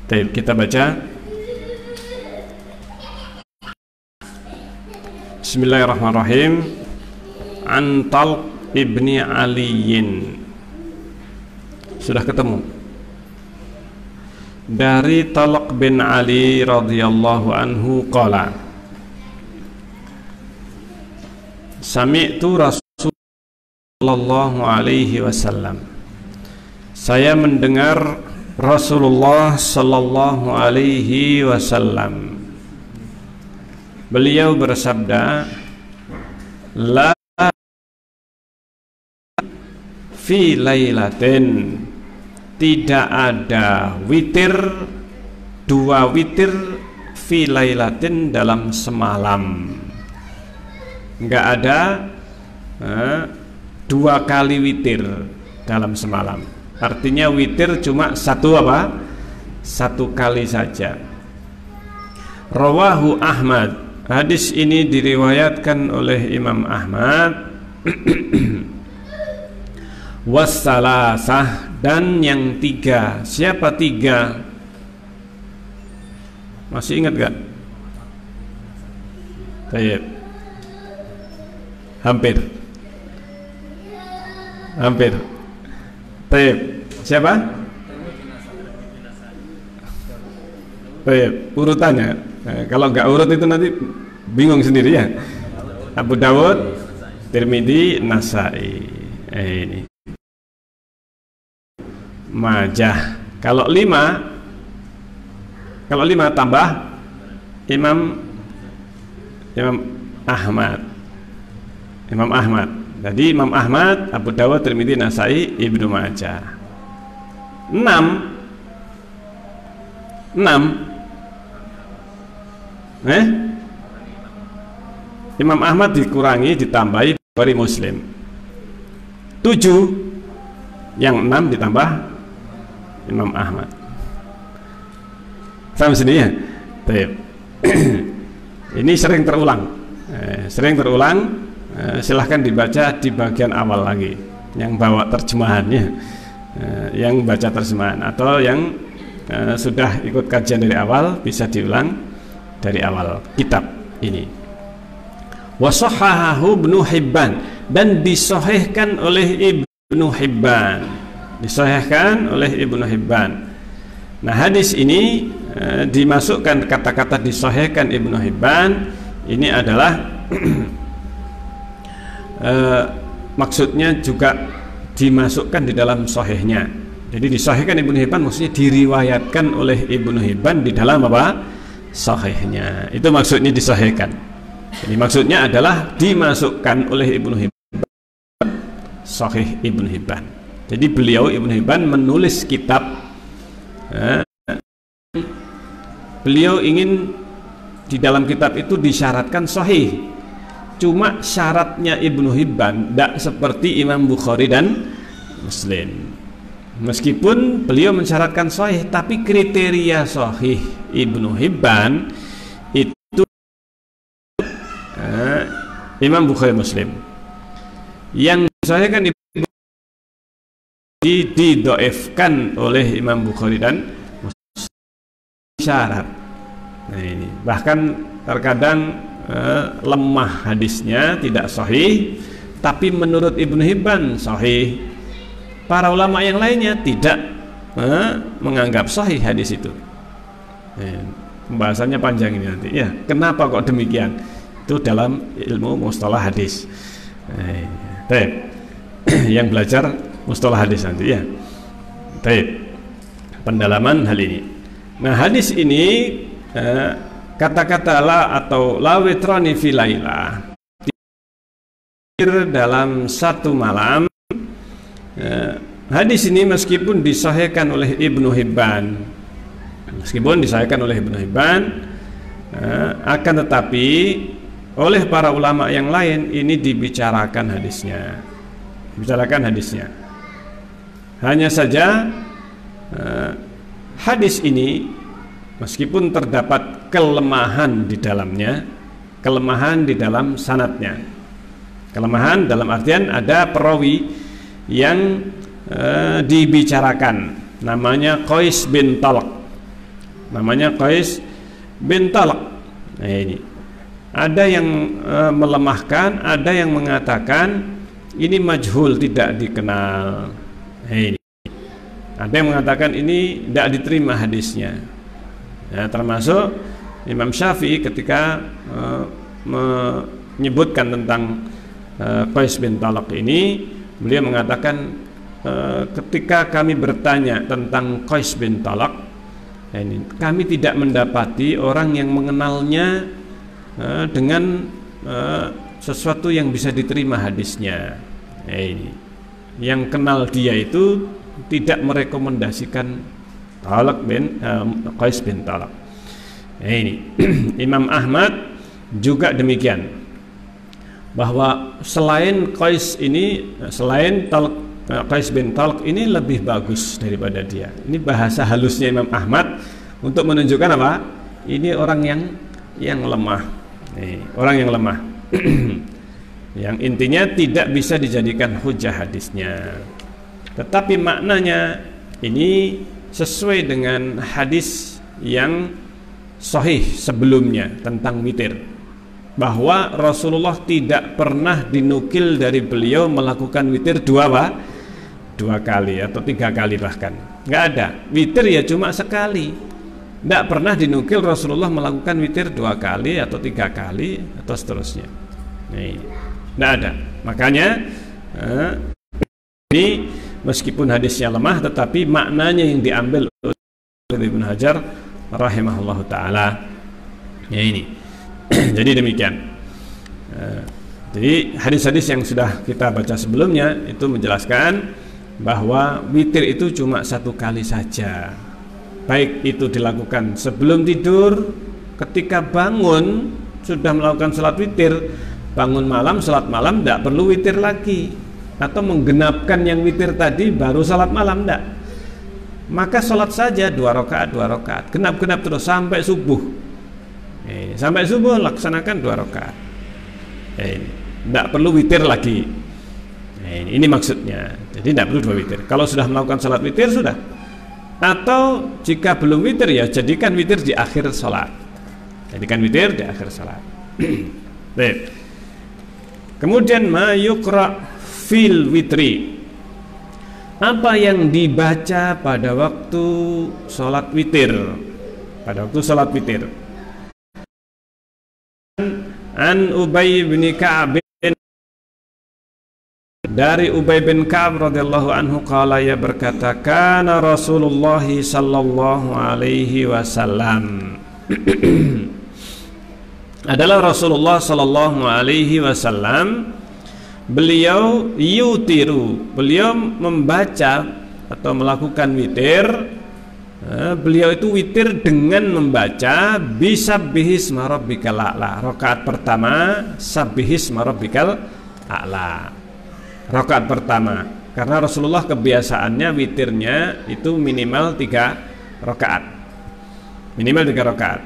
Baik, kita baca. Bismillahirrahmanirrahim. An Talq ibni Aliyin. Sudah ketemu? Dari Talq bin Ali radhiyallahu anhu qala, sami'tu Rasulullah sallallahu alaihi wasallam. Saya mendengar Rasulullah sallallahu alaihi wasallam. Beliau bersabda, la fi lailatin, tidak ada witir, dua witir fi lailatin dalam semalam. Enggak ada dua kali witir dalam semalam. Artinya witir cuma satu apa? Satu kali saja. Rawahu Ahmad. Hadis ini diriwayatkan oleh Imam Ahmad. Wassalasah, dan yang tiga. Siapa tiga? Masih ingat gak? Baik. Hampir. Baik. Siapa? Baik. Urutannya. Nah, kalau nggak urut itu nanti bingung sendiri ya. Abu Dawud, Tirmidzi, Nasai. Ini. Majah. Kalau lima tambah Imam Ahmad. Jadi Imam Ahmad, Abu Dawud, Tirmidzi, Nasai, Ibnu Majah. 6. Imam Ahmad dikurangi ditambahi Bukhari Muslim. 7. Yang 6 ditambah Imam Ahmad. Sama sini ya. Ini sering terulang. Silahkan dibaca di bagian awal lagi. Yang bawa terjemahannya, yang baca terjemahan, atau yang sudah ikut kajian dari awal bisa diulang dari awal kitab ini. Washahahu Ibnu Hibban, dan disahihkan oleh Ibnu Hibban. Nah, hadis ini dimasukkan kata-kata disahihkan Ibnu Hibban ini adalah maksudnya juga dimasukkan di dalam sahihnya. Jadi disahihkan Ibnu Hibban maksudnya diriwayatkan oleh Ibnu Hibban di dalam apa? Sahihnya. Itu maksudnya disahihkan. Jadi maksudnya adalah dimasukkan oleh Ibnu Hibban Sahih Ibnu Hibban. Jadi beliau Ibnu Hibban menulis kitab, beliau ingin di dalam kitab itu disyaratkan sahih. Cuma syaratnya Ibnu Hibban tidak seperti Imam Bukhari dan Muslim. Meskipun beliau mensyaratkan sahih, tapi kriteria sahih Ibnu Hibban itu Imam Bukhari Muslim. Yang disahihkan didoifkan oleh Imam Bukhari dan Muslim syarat. Nah, ini bahkan terkadang lemah hadisnya, tidak sahih, tapi menurut Ibnu Hibban sahih. Para ulama yang lainnya tidak menganggap sahih hadis itu. Pembahasannya panjang ini nanti ya. Kenapa kok demikian? Itu dalam ilmu mustalah hadis. Yang belajar mustalah hadis nanti ya. Pendalaman hal ini. Nah, hadis ini kata-kata la atau la witrani fi laila, dalam satu malam. Hadis ini meskipun disahihkan oleh Ibnu Hibban, akan tetapi oleh para ulama yang lain ini dibicarakan hadisnya. Hanya saja hadis ini meskipun terdapat kelemahan di dalamnya, kelemahan di dalam sanadnya. Kelemahan dalam artian ada perawi yang dibicarakan, namanya Qais bin Talq. namanya Qais bin Talq. Nah, ini ada yang melemahkan, ada yang mengatakan ini majhul, tidak dikenal. Nah, ini ada yang mengatakan ini tidak diterima hadisnya. Ya, termasuk Imam Syafi'i ketika menyebutkan tentang Qais bin Talq ini, beliau mengatakan ketika kami bertanya tentang Qais bin Talq ini, kami tidak mendapati orang yang mengenalnya dengan sesuatu yang bisa diterima hadisnya. Ini yang kenal dia itu tidak merekomendasikan Qais bin Talq. Ini Imam Ahmad juga demikian, bahwa selain Qais ini, selain Qais bin Talq ini lebih bagus daripada dia. Ini bahasa halusnya Imam Ahmad untuk menunjukkan apa? Ini orang yang lemah. Orang yang lemah. Yang intinya tidak bisa dijadikan hujah hadisnya. Tetapi maknanya ini sesuai dengan hadis yang sahih sebelumnya tentang witir, bahwa Rasulullah tidak pernah dinukil dari beliau melakukan witir dua kali atau 3 kali, bahkan nggak ada. Witir ya cuma sekali, tidak pernah dinukil Rasulullah melakukan witir 2 kali atau 3 kali atau seterusnya. Tidak ada. Makanya ini meskipun hadisnya lemah, tetapi maknanya yang diambil oleh Ibnu Hajar rahimahullahu taala. Ya, ini jadi demikian. Jadi hadis-hadis yang sudah kita baca sebelumnya itu menjelaskan bahwa witir itu cuma 1 kali saja, baik itu dilakukan sebelum tidur, ketika bangun sudah melakukan sholat witir, bangun malam sholat malam tidak perlu witir lagi, atau menggenapkan yang witir tadi baru sholat malam, tidak. Maka sholat saja 2 rakaat, genap-genap terus sampai subuh. Sampai subuh laksanakan 2 rakaat. Tidak perlu witir lagi. Ini maksudnya. Jadi tidak perlu 2 witir. Kalau sudah melakukan sholat witir sudah. Atau jika belum witir ya jadikan witir di akhir sholat. Jadikan witir di akhir sholat. Baik. Kemudian ma yuqra fil witri. Apa yang dibaca pada waktu sholat witir? Pada waktu sholat witir. An Ubay bin Ka'ab, dari Ubay bin Ka'ab radhiyallahu anhu, qala, ya berkata, kana Rasulullah sallallahu alaihi wasallam adalah Rasulullah sallallahu alaihi wasallam, beliau yutiru, beliau membaca atau melakukan witir. Beliau itu witir dengan membaca bisabbihis marabbikal a'la. Rakaat pertama sabbihis marabbikal a'la. Rakaat pertama, karena Rasulullah kebiasaannya witirnya itu minimal 3 rakaat. Minimal 3 rakaat.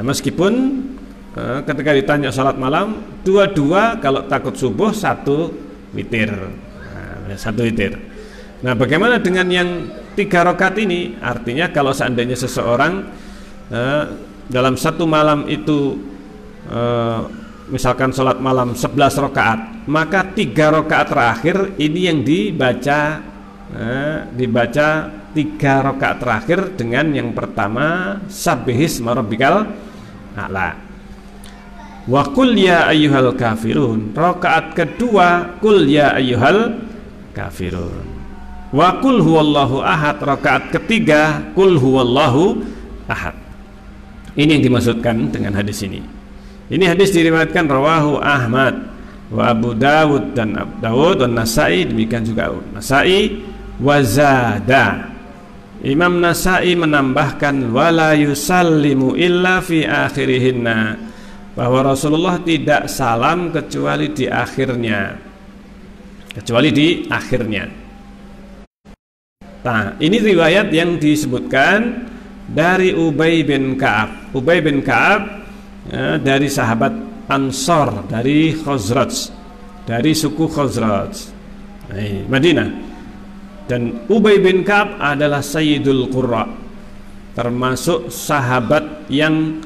Meskipun ketika ditanya salat malam, 2 kalau takut subuh, 1 witir. 1 witir. Nah, bagaimana dengan yang 3 rakaat ini? Artinya kalau seandainya seseorang dalam 1 malam itu misalkan sholat malam 11 rakaat, maka 3 rakaat terakhir ini yang dibaca 3 rakaat terakhir dengan yang pertama sabbihis marabbikal a'la. Wa qul ya ayyuhal kafirun. Rakaat kedua qul ya ayyuhal kafirun. Wa qul huwallahu ahad. Rakaat ketiga qul huwallahu ahad. Ini yang dimaksudkan dengan hadis ini. Ini hadis diriwayatkan rawahu Ahmad wa Abu Dawud dan Abu Dawud dan Nasai, demikian juga Nasai. Wa zada, Imam Nasai menambahkan wala yusallimu illa fi akhirihinna, bahwa Rasulullah tidak salam kecuali di akhirnya. Kecuali di akhirnya. Nah, ini riwayat yang disebutkan dari Ubay bin Ka'ab. Ubay bin Ka'ab dari sahabat Ansor, dari Khazraj, dari suku Khazraj, Madinah. Dan Ubay bin Ka'ab adalah Sayyidul Qurra, termasuk sahabat yang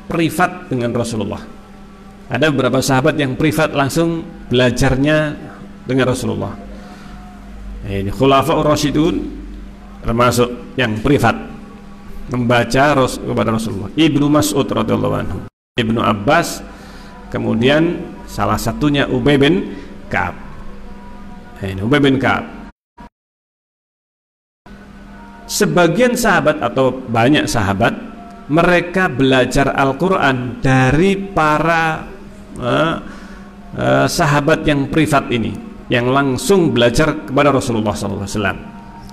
privat dengan Rasulullah. Ada beberapa sahabat yang privat langsung belajarnya dengan Rasulullah. Ini Khulafaur Rasyidun termasuk yang privat membaca kepada Rasulullah. Ibnu Mas'ud radhiyallahu anhu, Ibnu Abbas, kemudian salah satunya Ubay bin Ka'ab. Ini Ubay bin Ka'ab. Sebagian sahabat atau banyak sahabat mereka belajar Al-Quran dari para sahabat yang privat ini, yang langsung belajar kepada Rasulullah SAW.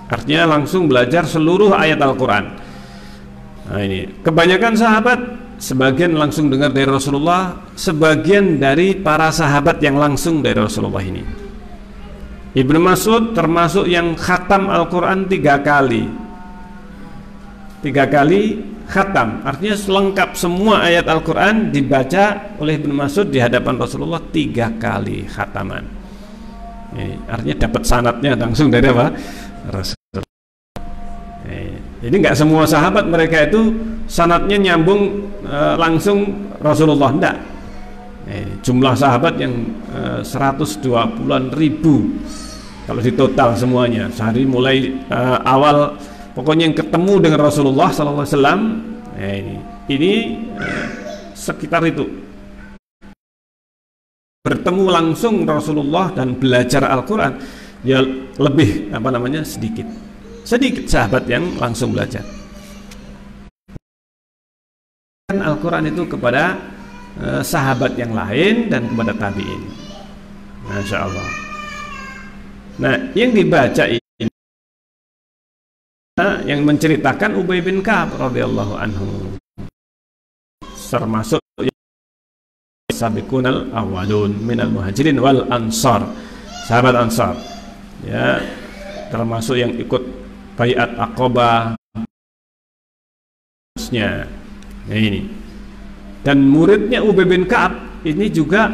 Artinya langsung belajar seluruh ayat Al-Quran. Nah, ini kebanyakan sahabat, sebagian langsung dengar dari Rasulullah, sebagian dari para sahabat yang langsung dari Rasulullah ini. Ibnu Mas'ud termasuk yang khatam Al-Quran 3 kali. 3 kali khatam, artinya lengkap semua ayat Al-Quran dibaca oleh Ibnu Mas'ud di hadapan Rasulullah 3 kali khataman. Ini artinya dapat sanadnya langsung dari apa? Rasulullah. Jadi nggak semua sahabat mereka itu sanadnya nyambung langsung Rasulullah, enggak. Jumlah sahabat yang 120-an ribu kalau ditotal semuanya, sehari mulai awal pokoknya yang ketemu dengan Rasulullah SAW, ini sekitar itu, bertemu langsung Rasulullah dan belajar Al-Quran ya lebih sedikit sahabat yang langsung belajar Al-Quran itu kepada sahabat yang lain dan kepada tabi'in. Masya Allah. Nah, yang dibaca ini yang menceritakan Ubay bin Ka'ab radhiyallahu anhu, termasuk sabiqunal awwalun minal muhajirin wal ansar, sahabat ansar ya, termasuk yang ikut baiat Aqabah ya, ini. Dan muridnya Ubay bin Ka'ab ini juga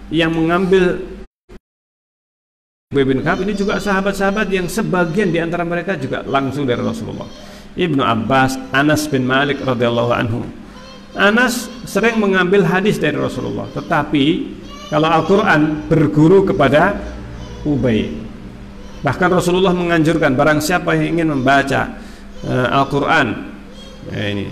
yang mengambil Ubay bin Ka'ab ini juga sahabat-sahabat yang sebagian di antara mereka juga langsung dari Rasulullah. Ibnu Abbas, Anas bin Malik radhiyallahu anhu. Anas sering mengambil hadis dari Rasulullah, tetapi kalau Al-Quran berguru kepada Ubay. Bahkan Rasulullah menganjurkan barang siapa yang ingin membaca Al-Quran ini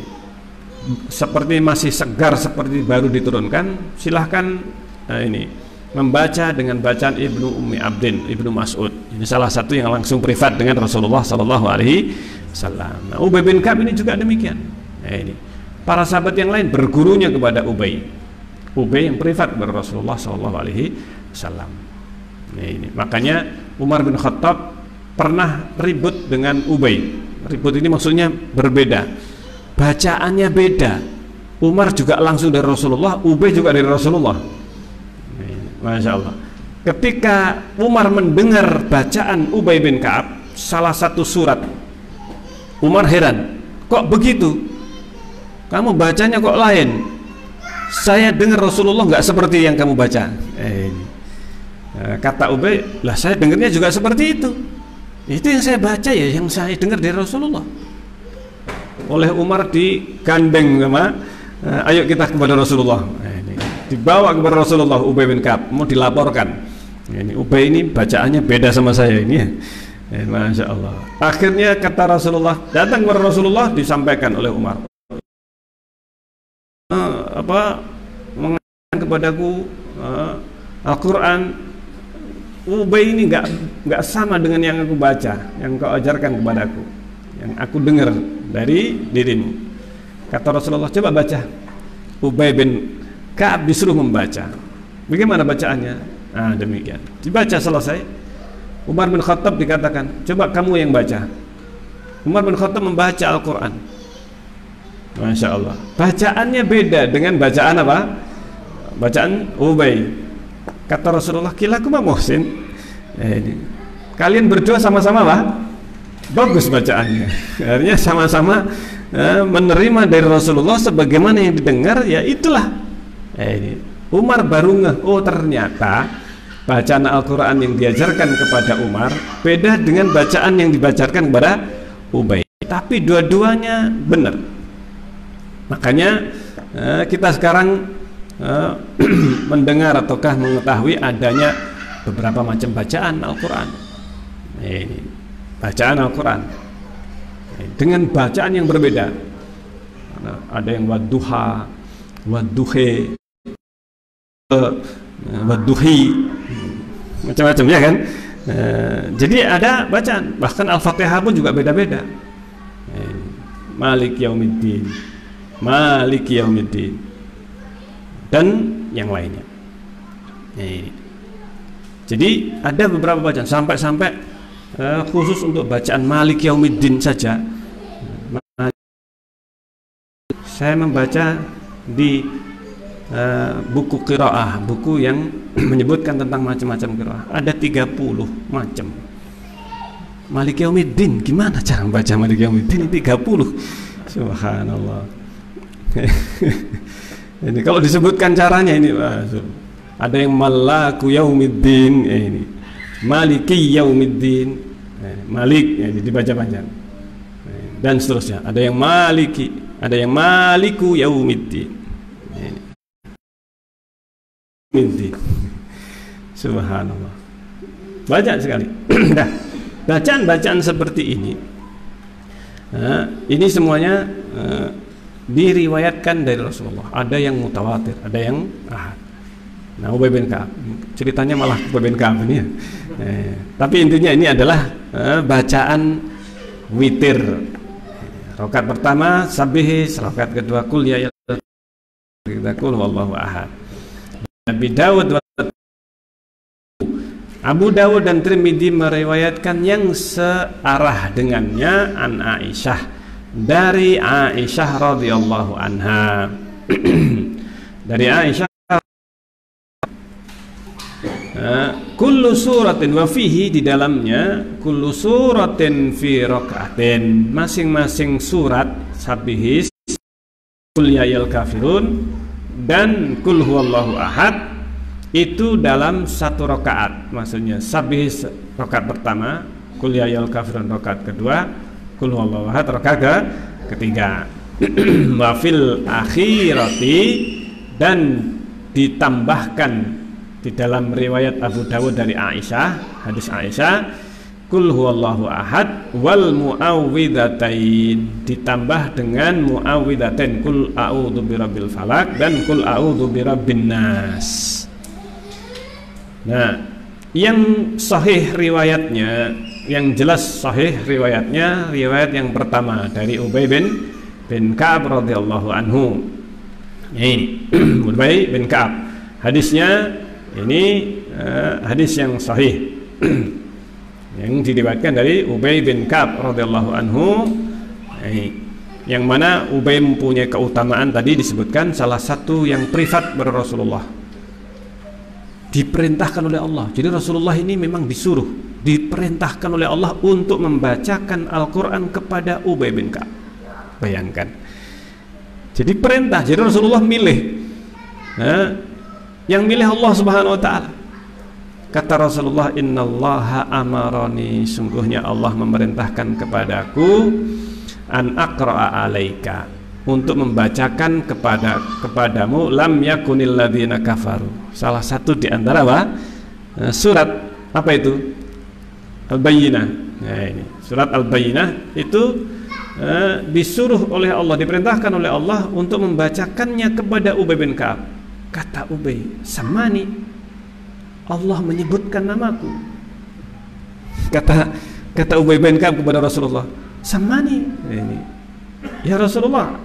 seperti masih segar, seperti baru diturunkan, silahkan ini membaca dengan bacaan Ibnu Ummi Abdin, Ibnu Mas'ud. Ini salah satu yang langsung privat dengan Rasulullah Sallallahu Alaihi Wasallam. Nah, Ubay bin Ka'ab ini juga demikian. Nah, ini para sahabat yang lain bergurunya kepada Ubay. Ubay yang privat kepada Rasulullah Sallallahu Alaihi Wasallam. Nah, ini makanya Umar bin Khattab pernah ribut dengan Ubay. Ribut ini maksudnya berbeda, bacaannya beda. Umar juga langsung dari Rasulullah, Ubay juga dari Rasulullah. Masya Allah. Ketika Umar mendengar bacaan Ubay bin Ka'ab salah satu surat, Umar heran, kok begitu? Kamu bacanya kok lain? Saya dengar Rasulullah nggak seperti yang kamu baca. Kata Ubay, lah saya dengarnya juga seperti itu. Itu yang saya baca ya, yang saya dengar dari Rasulullah. Oleh Umar digandeng sama, ayo kita kepada Rasulullah. Dibawa kepada Rasulullah Ubay bin Ka'ab, mau dilaporkan. Ini Ubay ini bacaannya beda sama saya ini ya. Masya Allah. Akhirnya kata Rasulullah, datang kepada Rasulullah, disampaikan oleh Umar. Mengajarkan kepadaku Al-Quran, Ubay ini nggak sama dengan yang aku baca, yang kau ajarkan kepadaku, yang aku dengar dari dirimu. Kata Rasulullah, coba baca. Ubay bin Ka'ab disuruh membaca. Bagaimana bacaannya? Nah, demikian. Dibaca selesai. Umar bin Khattab dikatakan, coba kamu yang baca. Umar bin Khattab membaca Al-Quran. Masya Allah. Bacaannya beda dengan bacaan apa? Bacaan Ubay. Kata Rasulullah, kilakum muhsin. Kalian berdua sama-sama apa? Bagus bacaannya. Akhirnya sama-sama menerima dari Rasulullah sebagaimana yang didengar, ya itulah. Umar baru ngeh, oh ternyata bacaan Al-Quran yang diajarkan kepada Umar beda dengan bacaan yang dibacakan kepada Ubay. tapi dua-duanya benar. Makanya kita sekarang mendengar ataukah mengetahui adanya beberapa macam bacaan Al-Quran. Ini bacaan Al-Quran dengan bacaan yang berbeda. Ada yang wadduha, wadduhe, wadduhi, macam-macam ya kan. Jadi ada bacaan, bahkan Al-Fatihah pun juga beda-beda. Malik yaumiddin, Malik yaumiddin, dan yang lainnya. Jadi ada beberapa bacaan sampai khusus untuk bacaan Malik yaumiddin saja. Saya membaca di buku qiraah, buku yang menyebutkan tentang macam-macam qiraah. Ada 30 macam. Malik yaumiddin, gimana cara membaca Malik yaumiddin 30? Subhanallah. Ini kalau disebutkan caranya ini, ada yang malaku yaumiddin, ini maliki yaumiddin, malik ini dibaca panjang, dan seterusnya. Ada yang maliki, ada yang maliku yaumiddin. Subhanallah, banyak sekali. Nah, bacaan-bacaan seperti ini semuanya diriwayatkan dari Rasulullah. Ada yang mutawatir, ada yang ahad. Nah, Ubay bin Ka'ab, ceritanya malah Ubay bin Ka'ab ini ya. Tapi intinya ini adalah bacaan witir. Rakaat pertama sabih, rakaat kedua qul ya ayyuhal kafirun, wallahu ahad. Nabi Dawud, Abu Dawud dan Tirmidzi meriwayatkan yang searah dengannya an Aisyah, dari Aisyah radhiyallahu anha. Dari Aisyah, kullu suratin wa fihi, di dalamnya kullu suratin fi raka'atin, masing-masing surat sabihis, qul ya ayyuhal kafirun dan qul huwallahu ahad itu dalam satu rakaat. Maksudnya sabihis rakaat pertama, qul ya ayyuhal kafirun rakaat kedua, qul huwallahu ahad rakaat ketiga. Wa fil akhirati, dan ditambahkan di dalam riwayat Abu Dawud dari Aisyah, hadis Aisyah, qul huwallahu ahad wal muawwidzatain, ditambah dengan muawwidzatain, qul a'udzu birabbil falaq dan qul a'udzu birabbin nas. Nah, yang sahih riwayatnya, yang jelas sahih riwayatnya, riwayat yang pertama dari Ubay bin Ka'ab radhiyallahu anhu. Ini Ubay bin Ka'ab, hadisnya ini hadis yang sahih yang diriwayatkan dari Ubay bin Ka'ab radhiyallahu anhu, yang mana Ubay mempunyai keutamaan tadi disebutkan, salah satu yang privat pada Rasulullah, diperintahkan oleh Allah. Jadi Rasulullah ini memang diperintahkan oleh Allah untuk membacakan Al-Quran kepada Ubay bin Ka'ab. Bayangkan, jadi perintah. Jadi Rasulullah milih, yang milih Allah Subhanahu wa ta'ala. Kata Rasulullah, innallaha amarani, sungguhnya Allah memerintahkan kepadaku, an aqra'a alaika, untuk membacakan kepadamu lam yakunil ladzina kafaru, salah satu di antara surat apa itu? Al-Bayyinah. Nah, ini surat Al-Bayyinah itu disuruh oleh Allah, diperintahkan oleh Allah untuk membacakannya kepada Ubay bin Ka'ab. Kata Ubay, samani, Allah menyebutkan namaku. Kata Ubay bin Ka'ab kepada Rasulullah, samani, ini ya Rasulullah,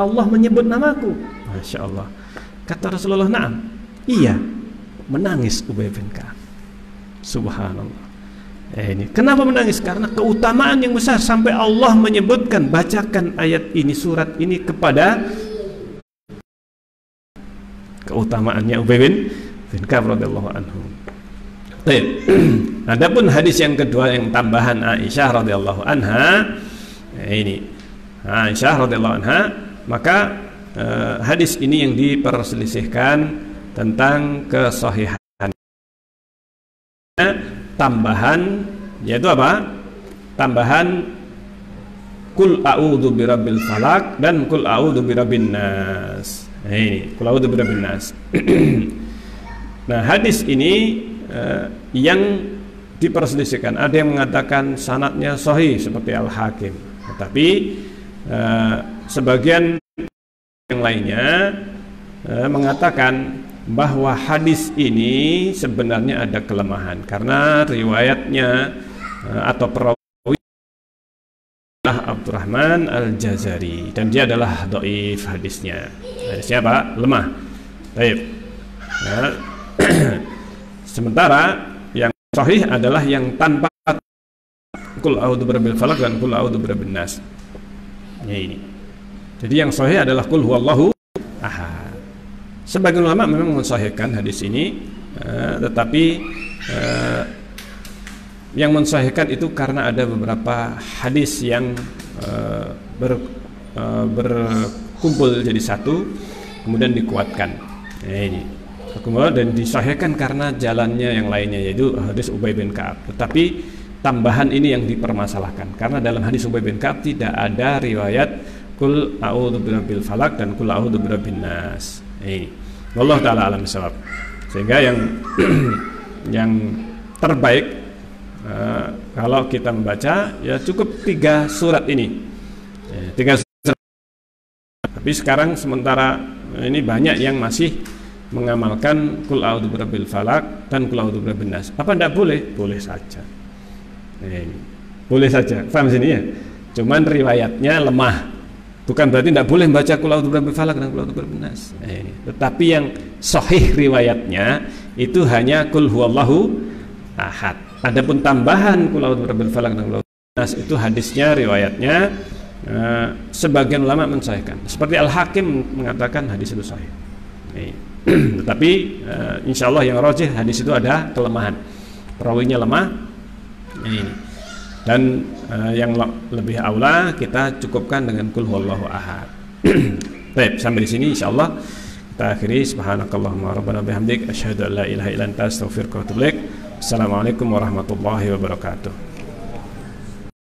Allah menyebut namaku. Masya Allah. Kata Rasulullah, na'am, iya. Menangis Ubay bin Ka'ab. Subhanallah. Ini kenapa menangis? Karena keutamaan yang besar sampai Allah menyebutkan, bacakan ayat ini, surat ini kepada keutamaannya Ubay bin Ka'ab radhiyallahu anhu. Adapun hadis yang kedua yang tambahan Aisyah radhiyallahu anha, ini Aisyah radhiyallahu anha, maka hadis ini yang diperselisihkan tentang kesahihan. Tambahan yaitu apa? Tambahan kul a'udzu birabbil falaq dan kul a'udzu birabbin nas. Nah, ini kul a'udzu birabbin nas. Nah, hadis ini yang diperselisihkan. Ada yang mengatakan sanadnya sahih seperti Al-Hakim, tetapi sebagian yang lainnya mengatakan bahwa hadis ini sebenarnya ada kelemahan karena riwayatnya atau perawi Abdurrahman Al-Jazari dan dia adalah dhaif hadisnya. Hadisnya apa? Lemah. Baik. Nah, sementara yang sahih adalah yang tanpa kul a'udzu birabbil falaq dan kul a'udzu birabbin nas. Ya ini. Jadi yang sahih adalah kul huwallahu ahad. Sebagian ulama memang mensahihkan hadis ini, tetapi yang mensahihkan itu karena ada beberapa hadis yang berkumpul jadi satu, kemudian dikuatkan. Ini. Dan disahihkan karena jalannya yang lainnya, yaitu hadis Ubay bin Ka'ab. Tetapi tambahan ini yang dipermasalahkan karena dalam hadis Ubay bin Ka'ab tidak ada riwayat kul a'udzu birabbil falaq dan kul a'udzu birabbin nas. Ini wallahu taala alam bisawab. Sehingga yang terbaik kalau kita membaca ya cukup 3 surat ini. 3 surat. Tapi sekarang sementara ini banyak yang masih mengamalkan kul a'udzu birabbil falaq dan kul a'udzu birabbin nas. Apa enggak boleh? Boleh saja. Boleh saja. Paham sini ya? Cuman riwayatnya lemah. Bukan berarti tidak boleh membaca kul a'udzu birabbil falaq dan kul a'udzu birabbin nas. Tetapi yang sahih riwayatnya itu hanya kul huwallahu ahad. Adapun tambahan kul a'udzu birabbil falaq dan kul a'udzu birabbin nas itu hadisnya riwayatnya sebagian ulama mensahihkan. Seperti Al-Hakim mengatakan hadis itu sahih. Tetapi insyaallah yang rajih hadis itu ada kelemahan. Perawinya lemah. Dan yang lebih aula kita cukupkan dengan kul huwallahu ahad. Baik, sampai di sini insyaallah kita akhiri. Subhanakallahumma rabbana bihamdik asyhadu an la ilaha illa anta astaghfiruka wa atubu ilaik. Assalamualaikum warahmatullahi wabarakatuh.